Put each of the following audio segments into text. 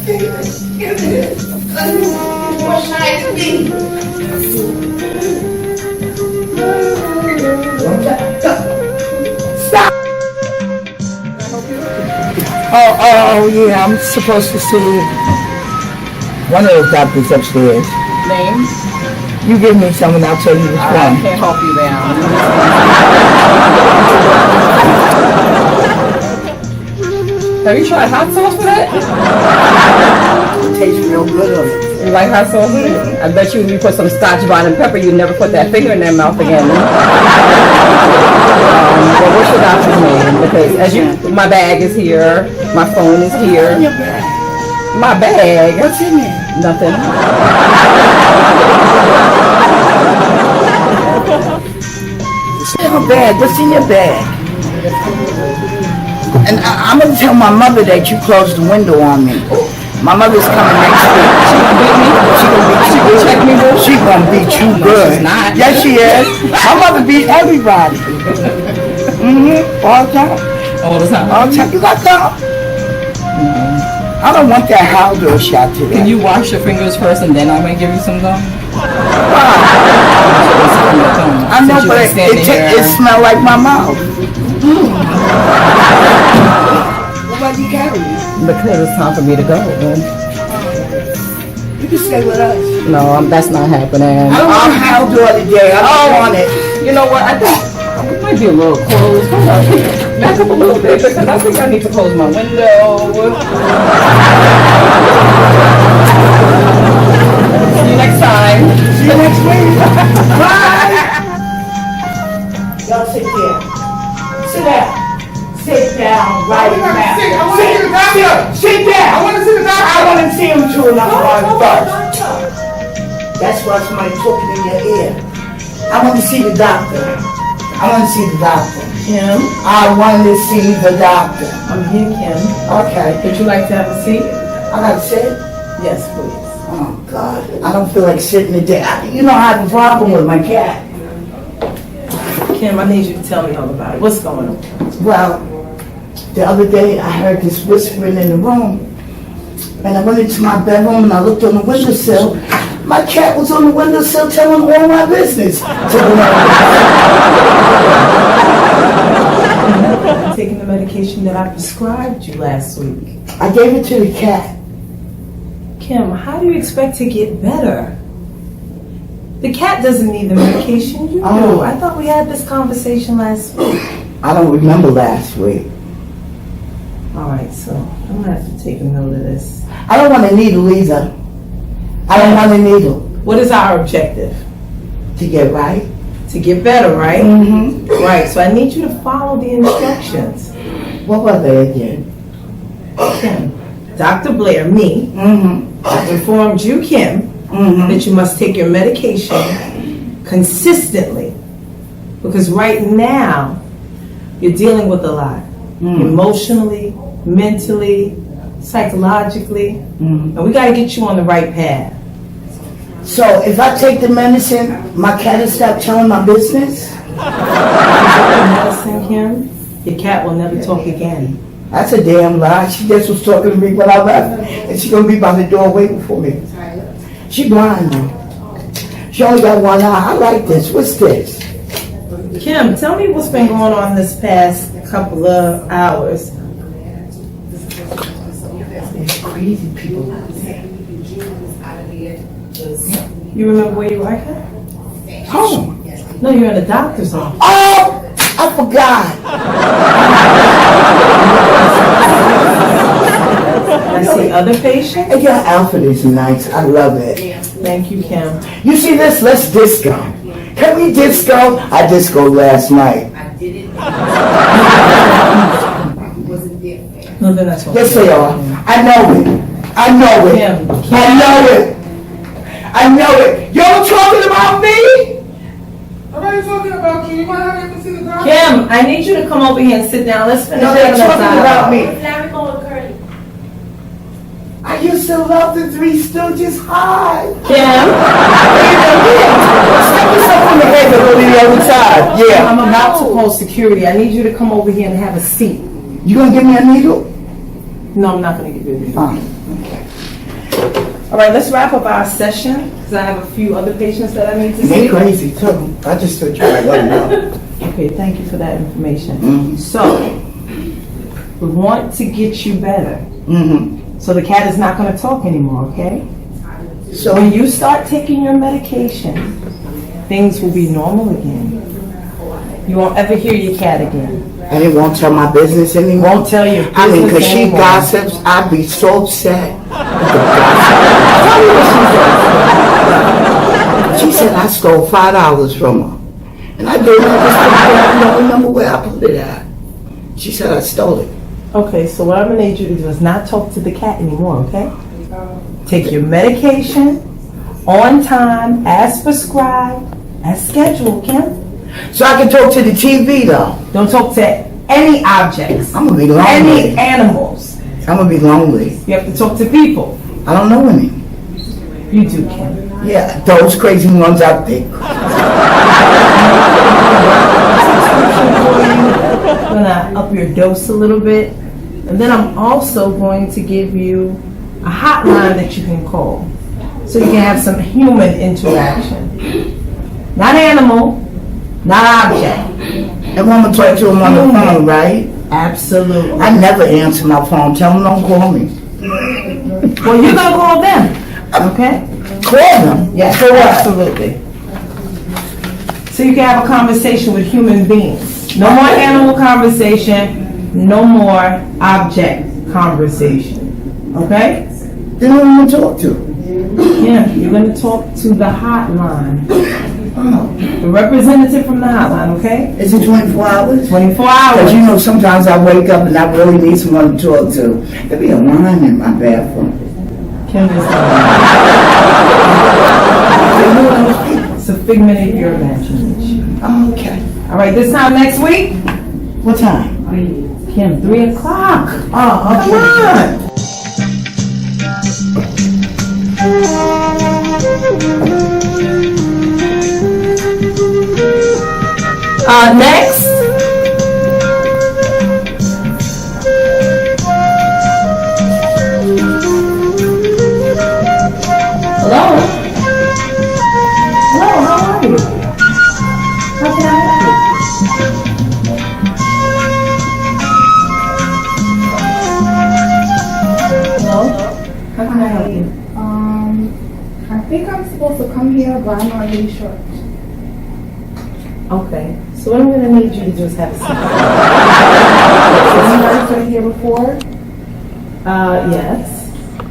What nice me? Stop! Oh, yeah, I'm supposed to see one of those doctors upstairs. Names? You give me some and I'll tell you which one. I can't help you there. Have you tried hot sauce for that? It tastes real good on it. You like hot sauce with it? I bet you if you put some Scotch bonnet and pepper, you'd never put that finger in their mouth again. But what's your doctor's name? Because as my bag is here, my phone is here. What's in your bag? My bag? What's in there? Nothing. What's in your bag? What's in your bag? And I'm going to tell my mother that you closed the window on me. My mother's coming next week. She gonna beat me? She gonna beat you good. She's not. Yes, she is. My mother beat everybody. All the time. All the time? All the time. You got gum? I don't want that Haldor shot today. Can you wash your fingers first and then I'm going to give you some gum? I know, but it smells like my mouth. What about you carry me? Because it's time for me to go. Man. You can stay with us. No, that's not happening. I don't want Haldor today. I don't want it. You know what? I think it might be a little closed. Hold on. Back up a little bit because I think I need to close my window. See you next time. See you next week. Bye. Y'all sit there. Sit down. Sit down right now. I want to see the doctor. Sit down. I want to see the doctor. I want to see him too, and I'm going first. That's why somebody talking in your ear. I want to see the doctor. I want to see the doctor. Kim, I want to see the doctor. I'm here, Kim. Okay. Would you like to have a seat? I gotta sit? Yes, please. Oh, God. I don't feel like sitting today. You know, I have a problem with my cat. Kim, I need you to tell me all about it. What's going on? Well, the other day I heard this whispering in the room. And I went into my bedroom and I looked on the windowsill. My cat was on the windowsill telling all my business. Taking the medication that I prescribed you last week. I gave it to the cat. Kim, how do you expect to get better? The cat doesn't need the medication, you do. Oh. I thought we had this conversation last week. I don't remember last week. All right, so I'm gonna have to take a note of this. I don't want a needle either. I don't want a needle. What is our objective? To get right. To get better, right? Mm-hmm. Right, so I need you to follow the instructions. What were they again? Kim, Dr. Blair, me, informed you, Kim, that you must take your medication consistently. Because right now, you're dealing with a lot. Emotionally, mentally, psychologically. And we got to get you on the right path. So if I take the medicine, my cat will stop telling my business? Medicine, Kim, your cat will never talk again. That's a damn lie. She just was talking to me when I left. And she's going to be by the door waiting for me. She blind though. She only got one eye. I like this. What's this? Kim, tell me what's been going on this past couple of hours. There's crazy people out there. You remember where you work at? Home. No, you're in the doctor's office. Oh, I forgot. I see other patients. Hey, your outfit is nice. I love it. Thank you, Kim. You see this? Let's disco. Can we disco? I disco last night. No, then that's what. Yes, they are. I know it. I know it. Kim. I know it. I know it. Y'all talking about me? What are you talking about, Kim? You might not even see the doctor. Kim, I need you to come over here and sit down. Let's finish No, they're having talking that about dialogue. me. I used to love the Three Stooges high. Kim, Stick yourself on the head a little the other side. Yeah. I'm about to call security. I need you to come over here and have a seat. You gonna give me a needle? No, I'm not going to give you a video. Oh. All right, let's wrap up our session because I have a few other patients that I need to They see. crazy too. I just thought you might let them know. Okay, thank you for that information. Mhm. So, we want to get you better. Mm-hmm. So the cat is not going to talk anymore, okay? So When you start taking your medication, things will be normal again. You won't ever hear your cat again. and it won't tell my business anymore. Won't tell your I mean, business because she anymore. gossips, I'd be so upset. with the gossip. She said I stole $5 from her. And I gave her this thing, I don't remember where I put it at. She said I stole it. Okay, so what I'm going to need you to do is not talk to the cat anymore, okay? Take your medication on time, as prescribed, as scheduled, Kim. So I can talk to the TV though. Don't talk to any objects, I'm gonna be any lonely. animals. I'm gonna be lonely. You have to talk to people. I don't know any. You do, Kim. Yeah, those crazy ones out there. I'm gonna up your dose a little bit, and then I'm also going to give you a hotline that you can call, so you can have some human interaction. Not animal, not object. And I'm gonna talk to him on the phone, right? Absolutely. I never answer my phone. Tell them don't call me. Well, you're gonna call them, okay? Call them? Yes, For what? absolutely. So you can have a conversation with human beings. No more animal conversation, no more object conversation. Okay? Then who am I gonna talk to? Yeah, you're going to talk to the hotline. The representative from the hotline, okay? Is it 24 hours? 24 Because hours. you know, sometimes I wake up and I really need someone to talk to. There'll be a line in my bathroom. Kim is You know those people? It's a figment of your imagination. Okay. All right, this time next week, What time? Kim, 3 o'clock. Oh, Come okay. on. Next. Hello? Hello, how are you? How can I help you? Hello? How can I help you? I think I'm supposed to come here, but I'm not really sure. Okay, so what I'm gonna need you to do is have a seat. Have you guys been here before? Yes.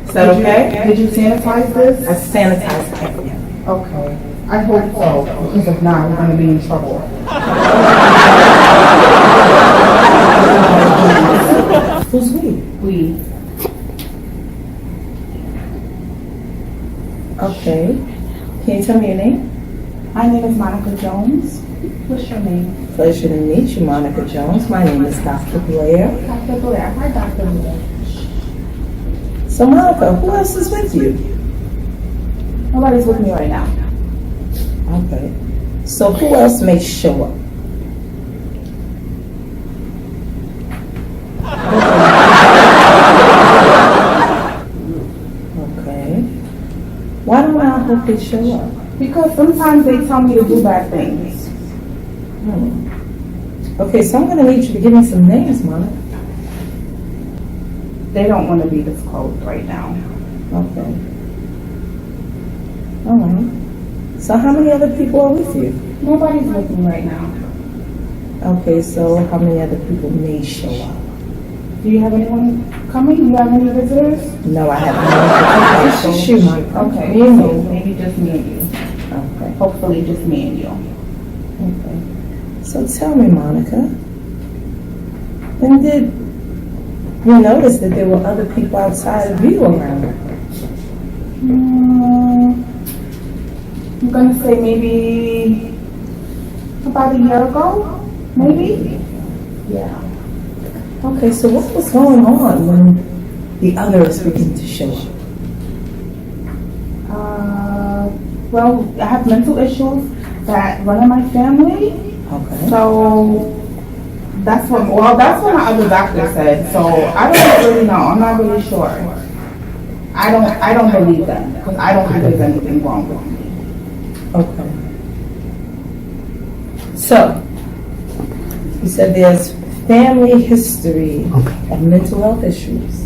Is that okay? Did you sanitize this? I sanitized everything. Okay. I hope so, because if not, we're gonna be in trouble. Who's we? We. Okay. Can you tell me your name? My name is Monica Jones. What's your name? Pleasure to meet you, Monica Jones. My name is Dr. Blair. Dr. Blair. Hi, Dr. Blair. So, Monica, who else is with you? Nobody's with me right now. Okay. So, who else may show up? Okay. Why do I hope they show up? Because sometimes they tell me to do bad things. Okay, so I'm going to need you to give me some names, Monica. They don't want to be disclosed right now. Okay. All right. So how many other people are with you? Nobody's with me right now. Okay, so how many other people may show up? Do you have anyone coming? Do you have any visitors? No, I have no. It's just you, Monica. Okay, Me and so you. maybe just me and you. Okay. Hopefully just me and you. Okay. So tell me, Monica, when did you notice that there were other people outside of you around? I'm gonna say maybe about a year ago, maybe? Yeah. Okay, so what was going on when the others began to show up? Well, I have mental issues that run in my family. Okay. So That's what my other doctor said. So I don't really know. I'm not really sure. I don't believe that because I don't think there's anything wrong with me. Okay. So, you said there's family history of mental health issues.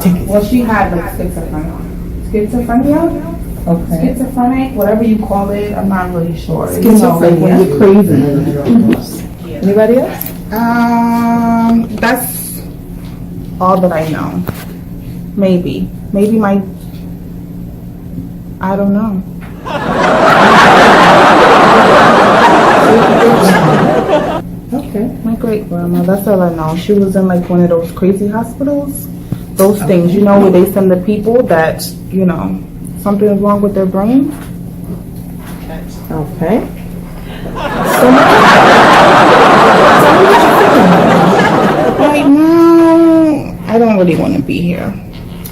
She has she had like schizophrenia. Okay. Schizophrenic, whatever you call it, I'm not really sure. Schizophrenia. When you're crazy. Anybody else? That's all that I know. Maybe I don't know. Okay. My great grandma, that's all I know. She was in like one of those crazy hospitals. Those things, where they send the people that, something is wrong with their brain. Okay. Right now, I don't really want to be here.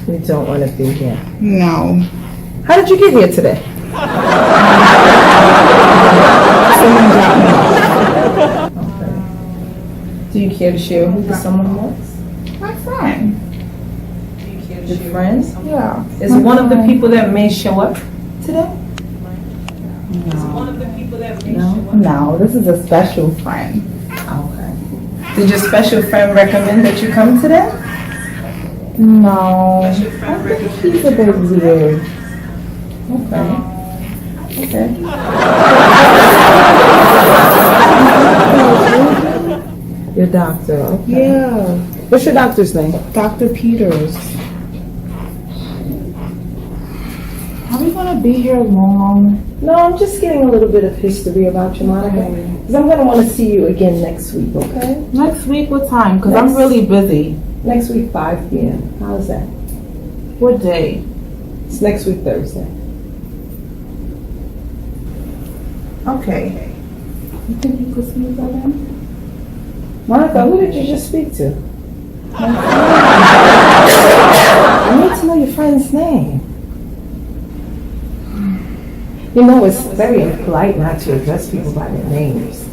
You don't want to be here. No. How did you get here today? Someone dropped me off. Okay. Do you care to share who the someone was? My friend. Your friends? Yeah. Is one of the people that may show up today? No, this is a special friend. Okay. Did your special friend recommend that you come today? No. I think he's a bit weird. Okay. Okay. Your doctor. Okay. Yeah. What's your doctor's name? Dr. Peters. Are we gonna be here long? No, I'm just getting a little bit of history about you, Monica. Because I'm going to want to see you again next week, okay? Next week, what time? Because I'm really busy. Next week, 5 p.m. How's that? What day? It's next week, Thursday. Okay. You think you could see me by then? Monica, who did you just speak to? I need to know your friend's name. It's very impolite not to address people by their names.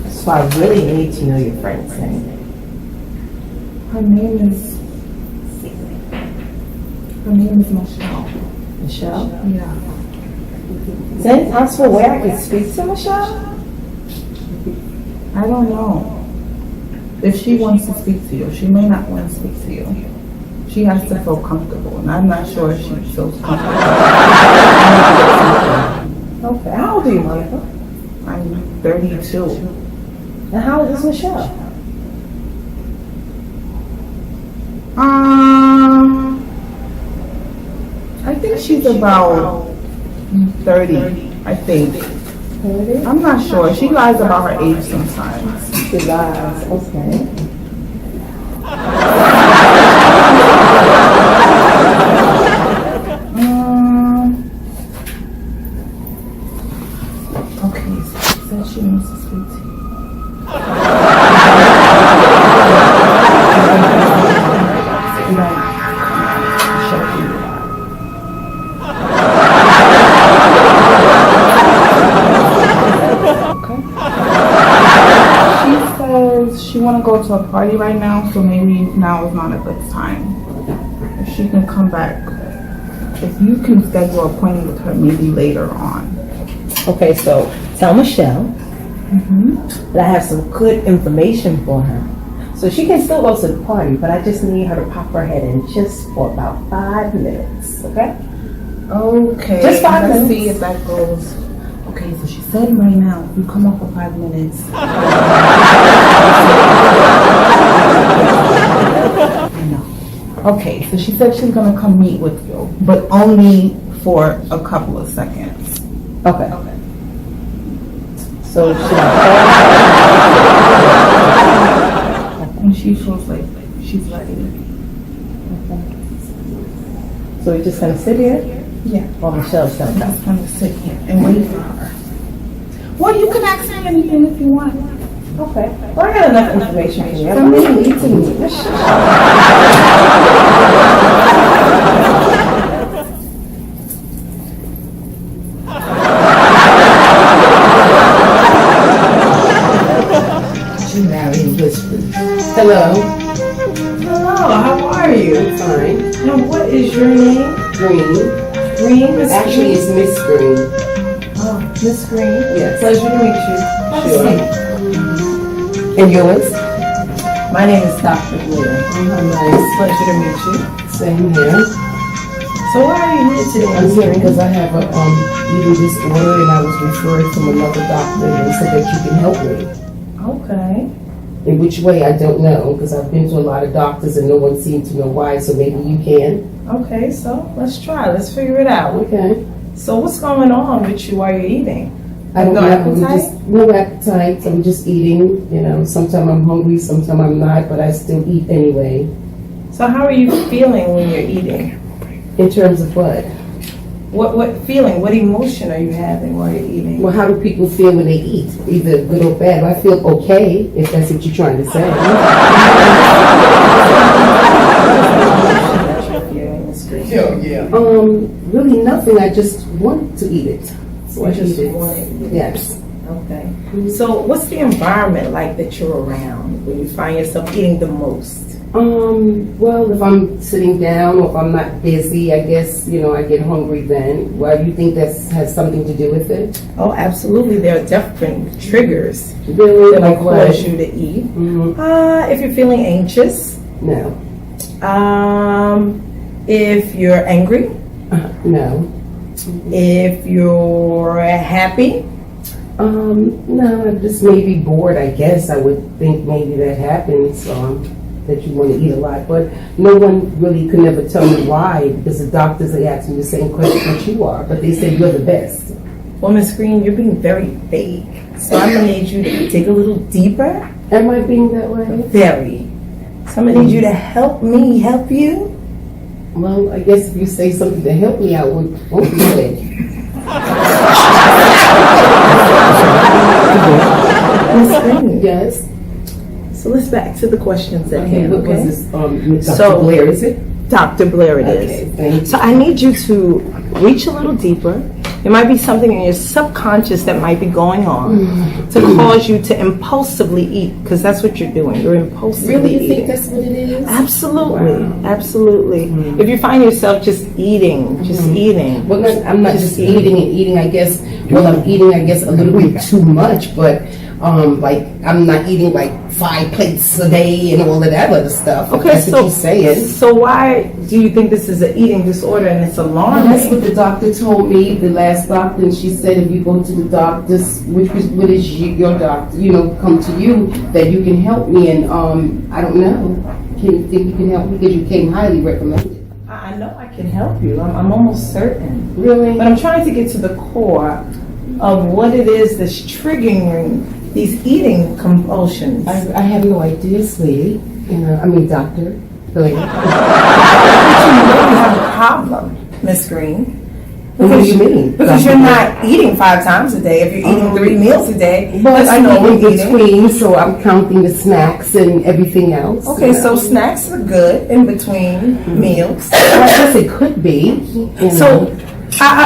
So I really need to know your friend's name. Her name is Michelle. Michelle? Yeah. Is there any possible way I could speak to Michelle? I don't know. If she wants to speak to you, she may not want to speak to you. She has to feel comfortable, and I'm not sure if she feels comfortable. Okay, how old are you, Monica? I'm 32. And how old is Michelle? I think she's about 30, I think. 30? I'm not sure. She lies about her age sometimes. She lies, okay. Okay, so she said she wants to speak to you. She want to go to a party right now, so maybe now is not a good time. If she can come back, if you can schedule an appointment with her maybe later on. Okay, so tell Michelle that I have some good information for her. So she can still go to the party, but I just need her to pop her head in just for about 5 minutes, okay? Okay. Just 5 Let's minutes. see if that goes. Okay, so she said right now, if you come up for 5 minutes. I know. Okay, so she said she's gonna come meet with you, but only for a couple of seconds. Okay. So should I And she feels like she's ready. So we're just gonna sit here? Yeah. While Michelle's gonna I'm come. just gonna sit here and wait for her. Well, you can ask me anything if you want. Okay. Well, I got enough information for you. I For me? really need to meet Michelle. Yes, please. Hello. Hello, how are you? I'm fine. Now, what is your name? Green. Green? Miss Actually, Green? it's Miss Green. Oh, Miss Green. Yes. Pleasure to meet you. Have a Sure. seat. And yours? My name is Dr. Blair. Nice. Pleasure to meet you. Same here. So why are you here today? I'm here because I have a eating disorder, and I was referred from another doctor, and they said that you can help me. Okay. In which way, I don't know, because I've been to a lot of doctors and no one seemed to know why, so maybe you can. Okay, so let's try. Let's figure it out. Okay. So what's going on with you while you're eating? I don't No know. appetite? No appetite. I'm just eating. You know, sometimes I'm hungry, sometimes I'm not, but I still eat anyway. So how are you feeling when you're eating? In terms of what? What feeling, what emotion are you having while you're eating? Well, how do people feel when they eat? Either good or bad. I feel okay, if that's what you're trying to say. Really nothing. I just want to eat it. So I just eat it. want to eat it. Yes. Okay. So what's the environment like that you're around when you find yourself eating the most? Well, if I'm sitting down or if I'm not busy, I guess, you know, I get hungry then. Well, you think that has something to do with it? Oh, absolutely. There are different triggers Really? that Like will what? cause you to eat. Mhm. If you're feeling anxious, No. if you're angry, No. if you're happy, No, I'm just maybe bored, I guess. I would think maybe that happens, that you want to eat a lot. But no one really could never tell me why, because the doctors, they ask me the same question that you are, but they say you're the best. well, Miss Green, you're being very vague. So I'm going to need you to dig a little deeper. Am I being that way? Very. So I'm going to need you to help me help you. Well, I guess if you say something to help me, I won't be late. Miss Green. Yes. So let's back to the questions at Okay, hand, what was okay? this, Dr. So- Blair, is it? Dr. Blair it Okay, is. thank you. So I need you to reach a little deeper. There might be something in your subconscious that might be going on to cause you to impulsively eat, because that's what you're doing. You're impulsively Really, you eating. think that's what it is? Absolutely, Wow. absolutely. If you find yourself just eating, eating. Well, I'm not just eating and eating, I guess. Well, I'm eating, I guess, a little bit too much, but like I'm not eating like 5 plates a day and all of that other stuff. Okay, That's what you're saying. so why do you think this is an eating disorder and it's alarming? That's what the doctor told me, the last doctor, and she said if you go to the doctors, what is your doctor, you know, come to you, that you can help me, and I don't know. Can you think you can help me, because you came highly recommended. I know I can help you. I'm almost certain. Really? But I'm trying to get to the core of what it is that's triggering these eating compulsions. I have no idea, sweetie. You know, I mean, doctor. Go ahead. You really have a problem, Miss Green. What do you mean? Because you're not eating 5 times a day. If you're eating 3 meals a day, But that's I know normal in eating. between, so I'm counting the snacks and everything else. Okay, so snacks are good in between meals. I guess it could be. You So know.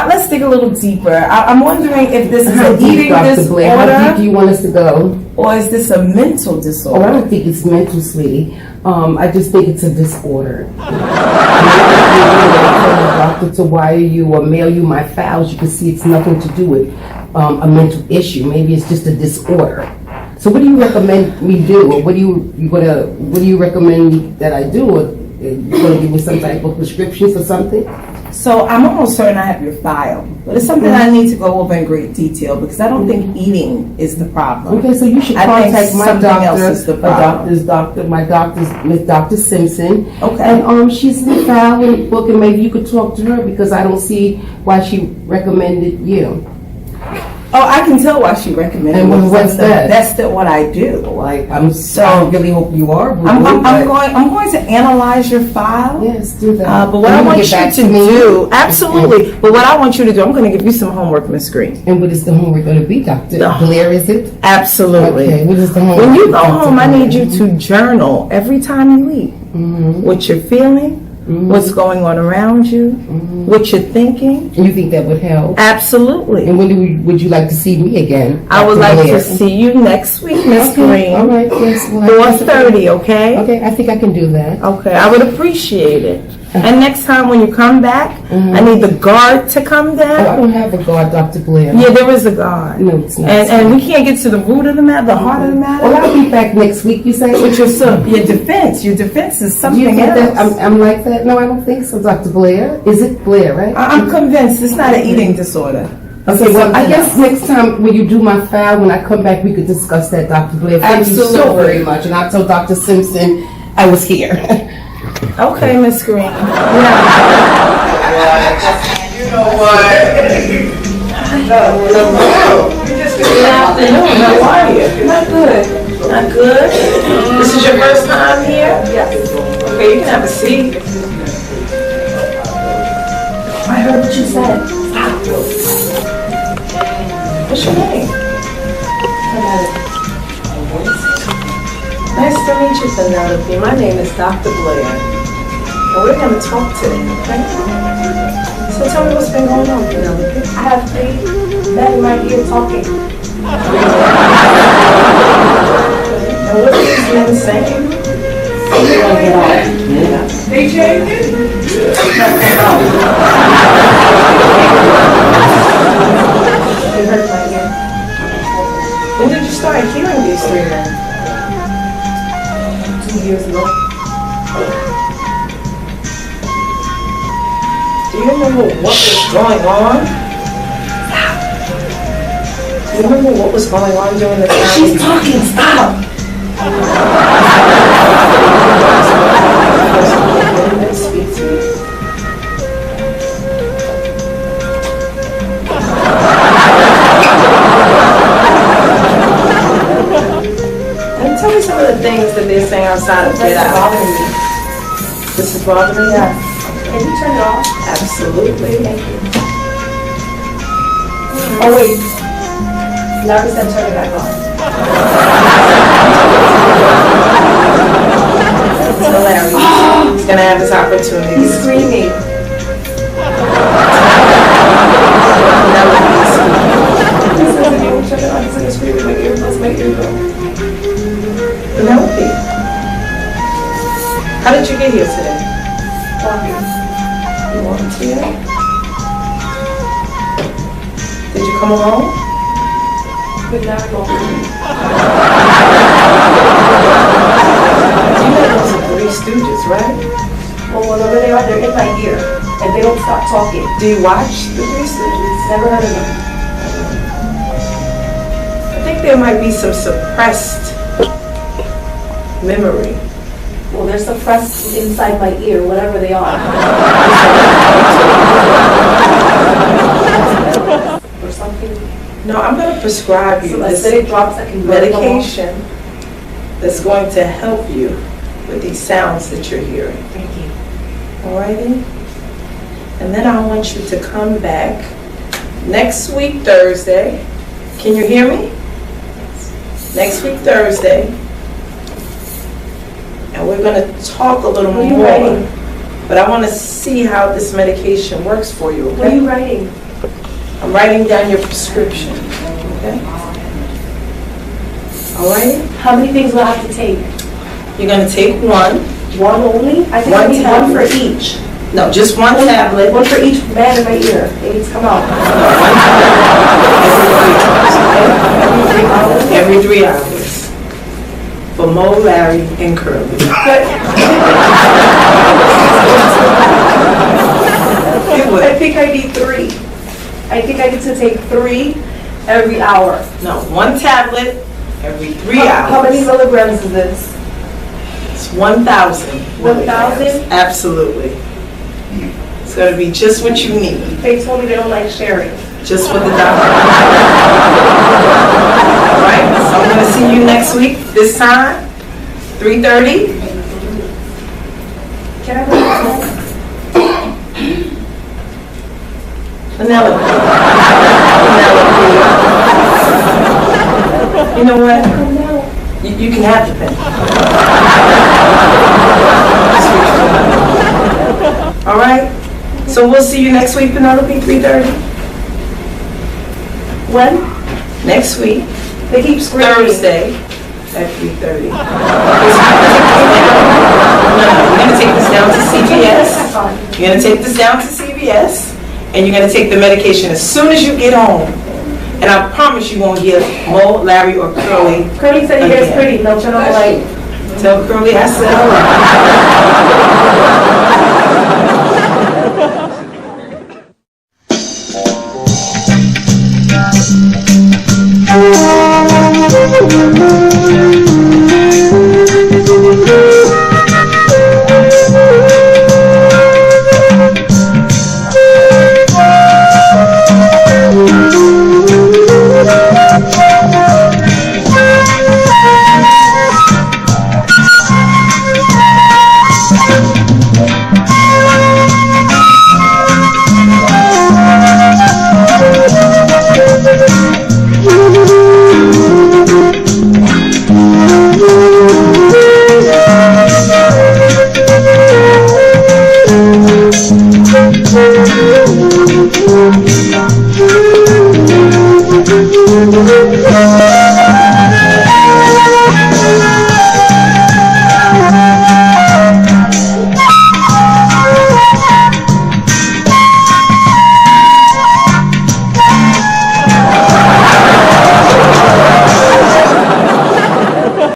let's dig a little deeper. I'm wondering if this is How an deep, eating Dr. Blair? How deep do disorder you want us to go? or is this a mental Oh, I disorder? don't think it's mental, sweetie. I just think it's a disorder. I tell the doctor to wire you or mail you my files, you can see it's nothing to do with a mental issue. Maybe it's just a disorder. So what do you recommend me do? Or what do you recommend that I do? Or you gonna give me some type of prescription for something? So I'm almost certain I have your file, but it's something I need to go over in great detail because I don't think eating is the problem. Okay, so you should I think contact my something else doctor, is the my problem. doctor's my doctor's Miss Dr. Simpson. Okay. And she's in the file and book, and maybe you could talk to her because I don't see why she recommended you. Oh, I can tell why she recommended And it. what's that? That's what I do. Like I really hope you are. I'm going to analyze your file. Yes, do that. But what I And want get you back to me. do, absolutely. But what I want you to do, I'm going to give you some homework, Miss Green. And what is the homework going to be, Dr. Blair? Is it? Absolutely. Okay. What is the homework? When you go Dr. home, I Blair? need you to journal every time you eat what you're feeling, what's going on around you, what you're thinking. And you think that would help? Absolutely. And when would you like to see me again? I would Dr. like Blair? to see you next week, Miss Okay, Green. all right, yes. Well, 4:30, okay? Okay, I think I can do that. Okay, I would appreciate it. And next time when you come back, I need the guard to come Oh, I down. don't have a guard, Dr. Blair. Yeah, there is a guard. No, it's not. And we can't get to the root of the matter, the heart of the matter. Well, I'll be back next week, you say? But your defense is Do you something think that else. I'm like that? No, I don't think so, Dr. Blair. Is it Blair, right? I'm convinced it's not an eating disorder. Okay, well, I something guess next time when you do my file, when I come back, we could discuss that, Dr. Blair. Thank you so Absolutely. very much. And I'll tell Dr. Simpson I was here. Okay, Miss Green. You know what? Good afternoon. How are you? Not good. Not good? This is your first time here? Yes. Okay, you can have a seat. I heard what you said. What's your name? Nice to meet you, Penelope. My name is Dr. Blair. And we're going to talk today, okay? So tell me what's been going on, Penelope. I have 3 men in my ear talking. And what are these men saying? They changed it? They hurt my ear. When did you start hearing these 3 men? 2 years ago. Do you remember what was going on? Do you remember what was going on during the time? She's talking, stop! Speak to me. And tell me some of the things that they're saying outside of Get Out. bothering me. This is bothering you? Yes. Can you turn it off? Absolutely. Thank you. Oh wait. Larry said turn it back on. Tell Larry. He's gonna have his opportunity. He's screaming. He says if you turn it on, he's gonna scream in my ear. Let's make it go. Penelope, how did you get here today? Walking. You walked here? Did you come alone? With Larry walking. You know those are 3 stooges, right? Well, whenever they are, they're in my ear. And they don't stop talking. Do you watch the 3 stooges? Never heard of them. I think there might be some suppressed memory. Well, they're suppressed inside my ear, whatever they are. Or something. No, I'm going to prescribe you Some this acidic drops that can burn them off. medication that's going to help you with these sounds that you're hearing. Thank you. Alrighty? And then I want you to come back next week, Thursday. Can you hear me? Next week, Thursday. And we're going to talk a little What are you more. writing? But I want to see how this medication works for you, What are okay? you writing? I'm writing down your prescription, okay? Alright? How many things will I have to take? You're going to take one. One only? I think I One need one for tablet. each. No, just one tablet. One for each man in my ear. They need to come out. Every 3 hours. For Mo, Larry, and Curly. But It would. I think I need 3. I think I need to take 3 every hour. No, one tablet every 3 hours. How many milligrams is this? It's 1,000. 1,000? Absolutely. It's going to be just what you need. They told me they don't like sharing. Just what the doctor. All right, so I'm going to see you next week, this time, 3:30. Can I go? Penelope. You know what? Come now. You can have the pen. All right? So we'll see you next week, Penelope, 3:30. When? Next week, They keep screaming. Thursday at 3:30. You're gonna take this down to CVS. You're gonna take this down to CVS, and you're gonna take the medication as soon as you get home. And I promise you won't get Mo, Larry, or Curly. Curly said your hair's Again. pretty. They'll turn on the light. Tell Curly I said hello.